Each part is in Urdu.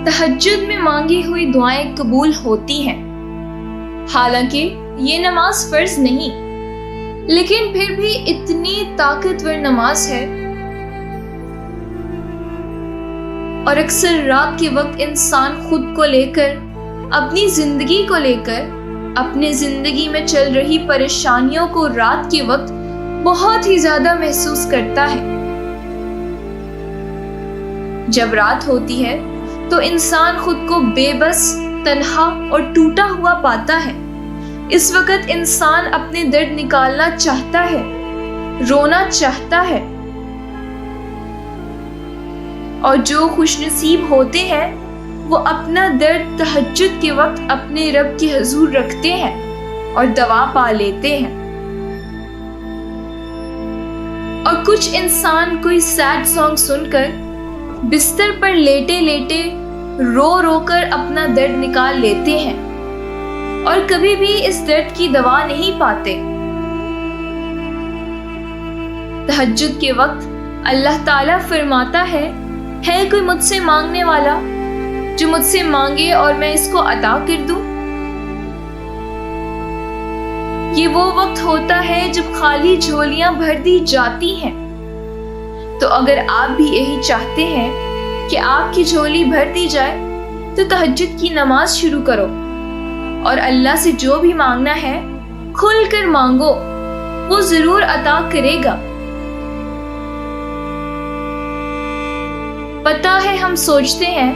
تہجد میں مانگی ہوئی دعائیں قبول ہوتی ہیں۔ حالانکہ یہ نماز فرض نہیں، لیکن پھر بھی اتنی طاقتور نماز ہے، اور اکثر رات کے وقت انسان خود کو لے کر، اپنی زندگی کو لے کر، اپنے زندگی میں چل رہی پریشانیوں کو رات کے وقت بہت ہی زیادہ محسوس کرتا ہے۔ جب رات ہوتی ہے تو انسان خود کو بے بس، تنہا اور ٹوٹا ہوا پاتا ہے۔ اس وقت انسان اپنے درد نکالنا چاہتا ہے، رونا چاہتا ہے، اور جو خوش نصیب ہوتے ہیں وہ اپنا درد تہجد کے وقت اپنے رب کے حضور رکھتے ہیں اور دوا پا لیتے ہیں۔ اور کچھ انسان کوئی سیڈ سانگ سن کر بستر پر لیٹے لیٹے رو رو کر اپنا درد نکال لیتے ہیں، اور کبھی بھی اس درد کی دوا نہیں پاتے۔ تہجد کے وقت اللہ تعالیٰ فرماتا ہے کوئی مجھ سے مانگنے والا جو مجھ سے مانگے اور میں اس کو عطا کر دوں؟ یہ وہ وقت ہوتا ہے جب خالی جھولیاں بھر دی جاتی ہیں۔ تو اگر آپ بھی یہی چاہتے ہیں کہ آپ کی جھولی بھر دی جائے تو تہجد کی نماز شروع کرو، اور اللہ سے جو بھی مانگنا ہے کھل کر مانگو، وہ ضرور عطا کرے گا۔ پتہ ہے ہم سوچتے ہیں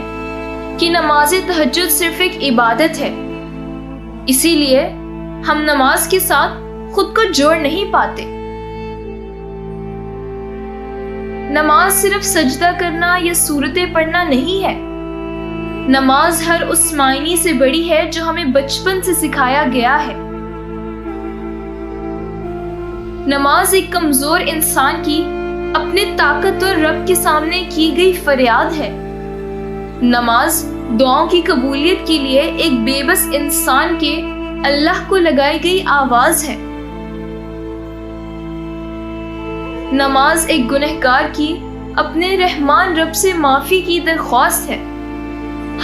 کہ نماز تہجد صرف ایک عبادت ہے، اسی لیے ہم نماز کے ساتھ خود کو جوڑ نہیں پاتے۔ نماز صرف سجدہ کرنا یا سورتیں پڑھنا نہیں ہے۔ نماز ہر اس معنی سے بڑی ہے جو ہمیں بچپن سے سکھایا گیا ہے۔ نماز ایک کمزور انسان کی اپنے طاقتور رب کے سامنے کی گئی فریاد ہے۔ نماز دعاؤں کی قبولیت کے لیے ایک بے بس انسان کے اللہ کو لگائی گئی آواز ہے۔ نماز ایک گنہگار کی اپنے رحمان رب سے معافی کی درخواست ہے۔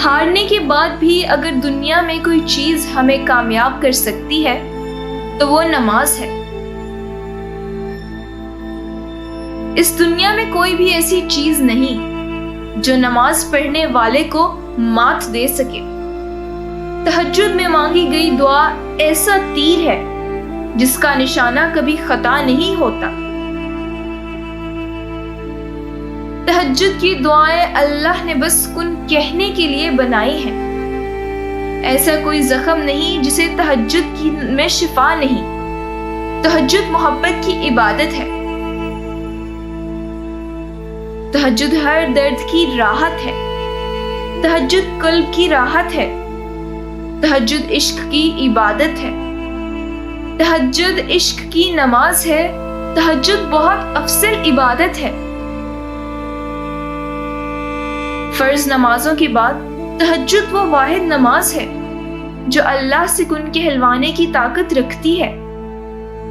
ہارنے کے بعد بھی اگر دنیا میں کوئی چیز ہمیں کامیاب کر سکتی ہے تو وہ نماز ہے۔ اس دنیا میں کوئی بھی ایسی چیز نہیں جو نماز پڑھنے والے کو مات دے سکے۔ تہجد میں مانگی گئی دعا ایسا تیر ہے جس کا نشانہ کبھی خطا نہیں ہوتا۔ تہجد کی دعائیں اللہ نے بس کن کہنے کے لیے بنائی ہیں۔ ایسا کوئی زخم نہیں جسے تہجد میں شفا نہیں۔ تہجد محبت کی عبادت ہے۔ تہجد ہر درد کی راحت ہے۔ تہجد قلب کی راحت ہے۔ تہجد عشق کی عبادت ہے۔ تہجد عشق کی نماز ہے۔ تہجد بہت افضل عبادت ہے۔ فرض نمازوں کے بعد تہجد وہ واحد نماز ہے جو اللہ سے کن کہلوانے کی طاقت رکھتی ہے۔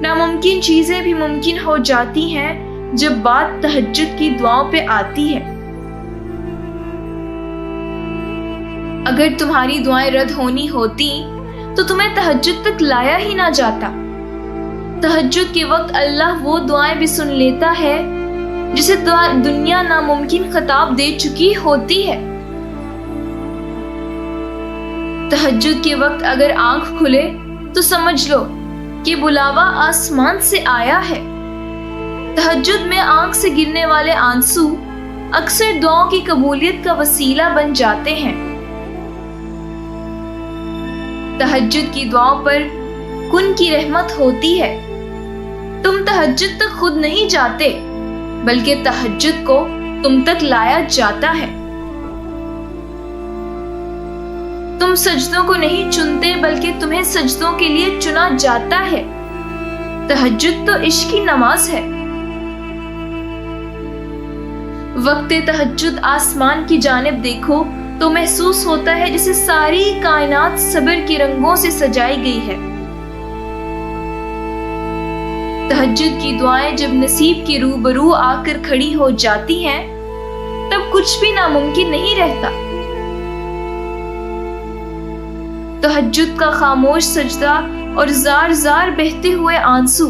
ناممکن چیزیں بھی ممکن ہو جاتی ہیں جب بات تہجد کی دعاؤں پہ آتی ہے۔ اگر تمہاری دعائیں رد ہونی ہوتی تو تمہیں تہجد تک لایا ہی نہ جاتا۔ تہجد کے وقت اللہ وہ دعائیں بھی سن لیتا ہے جسے دنیا ناممکن خطاب دے چکی ہوتی ہے۔ تہجد کے وقت اگر آنکھ کھلے تو سمجھ لو کہ بلاوا آسمان سے آیا ہے۔ تہجد میں آنکھ سے گرنے والے آنسو اکثر دعاؤں کی قبولیت کا وسیلہ بن جاتے ہیں۔ تہجد کی دعاؤں پر کن کی رحمت ہوتی ہے۔ تم تہجد تک خود نہیں جاتے بلکہ تہجد کو تم تک لایا جاتا ہے۔ تم سجدوں کو نہیں چنتے بلکہ تمہیں سجدوں کے لیے چنا جاتا ہے۔ تہجد تو عشق کی نماز ہے۔ وقت تہجد آسمان کی جانب دیکھو تو محسوس ہوتا ہے جیسے ساری کائنات صبر کے رنگوں سے سجائی گئی ہے۔ تہجد کی دعائیں جب نصیب کے روبرو آ کر کھڑی ہو جاتی ہیں تب کچھ بھی ناممکن نہیں رہتا۔ تہجد کا خاموش سجدہ اور زار زار بہتے ہوئے آنسو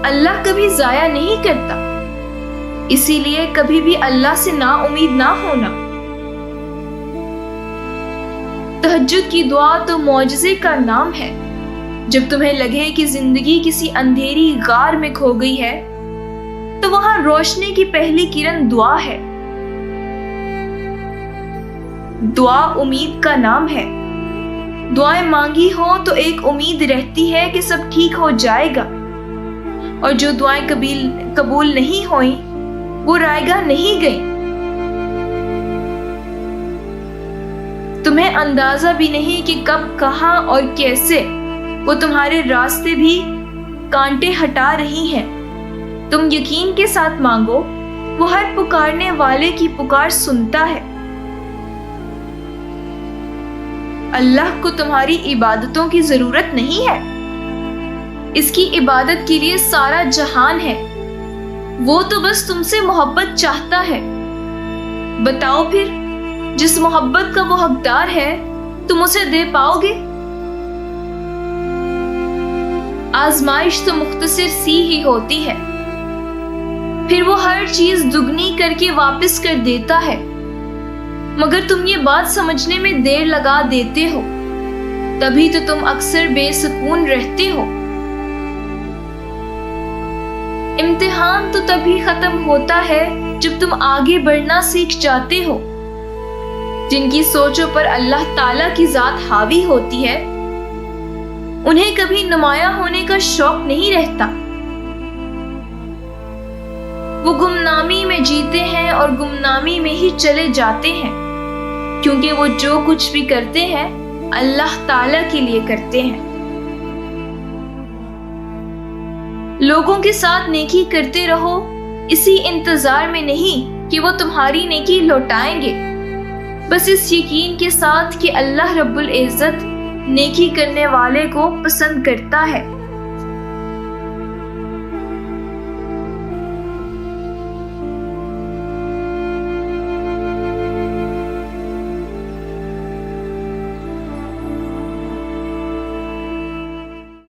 اللہ کبھی ضائع نہیں کرتا، اسی لیے کبھی بھی اللہ سے نا امید نہ ہونا۔ تہجد کی دعا تو معجزے کا نام ہے۔ جب تمہیں لگے کہ زندگی کسی اندھیری غار میں کھو گئی ہے تو وہاں روشنی کی پہلی کرن دعا ہے۔ دعا امید کا نام ہے۔ دعائیں مانگی ہوں تو ایک امید رہتی ہے کہ سب ٹھیک ہو جائے گا، اور جو دعائیں قبول نہیں ہوئیں وہ رائے گاہ نہیں گئیں۔ تمہیں اندازہ بھی نہیں کہ کب، کہاں اور کیسے وہ تمہارے راستے بھی کانٹے ہٹا رہی ہیں۔ تم یقین کے ساتھ مانگو، وہ ہر پکارنے والے کی پکار سنتا ہے۔ اللہ کو تمہاری عبادتوں کی ضرورت نہیں ہے، اس کی عبادت کے لیے سارا جہان ہے۔ وہ تو بس تم سے محبت چاہتا ہے۔ بتاؤ پھر، جس محبت کا وہ حقدار ہے تم اسے دے پاؤ گے؟ آزمائش تو مختصر سی ہی ہوتی ہے، پھر وہ ہر چیز دگنی کر کے واپس کر دیتا ہے، مگر تم یہ بات سمجھنے میں دیر لگا دیتے ہو، تبھی تو تم اکثر بے سکون رہتے ہو۔ امتحان تو تبھی ختم ہوتا ہے جب تم آگے بڑھنا سیکھ جاتے ہو۔ جن کی سوچوں پر اللہ تعالیٰ کی ذات حاوی ہوتی ہے انہیں کبھی نمایاں ہونے کا شوق نہیں رہتا۔ وہ گمنامی میں جیتے ہیں اور گمنامی میں ہی چلے جاتے ہیں، کیونکہ وہ جو کچھ بھی کرتے ہیں اللہ تعالیٰ کے لیے کرتے ہیں۔ لوگوں کے ساتھ نیکی کرتے رہو، اسی انتظار میں نہیں کہ وہ تمہاری نیکی لوٹائیں گے، بس اس یقین کے ساتھ کہ اللہ رب العزت نیکی کرنے والے کو پسند کرتا ہے۔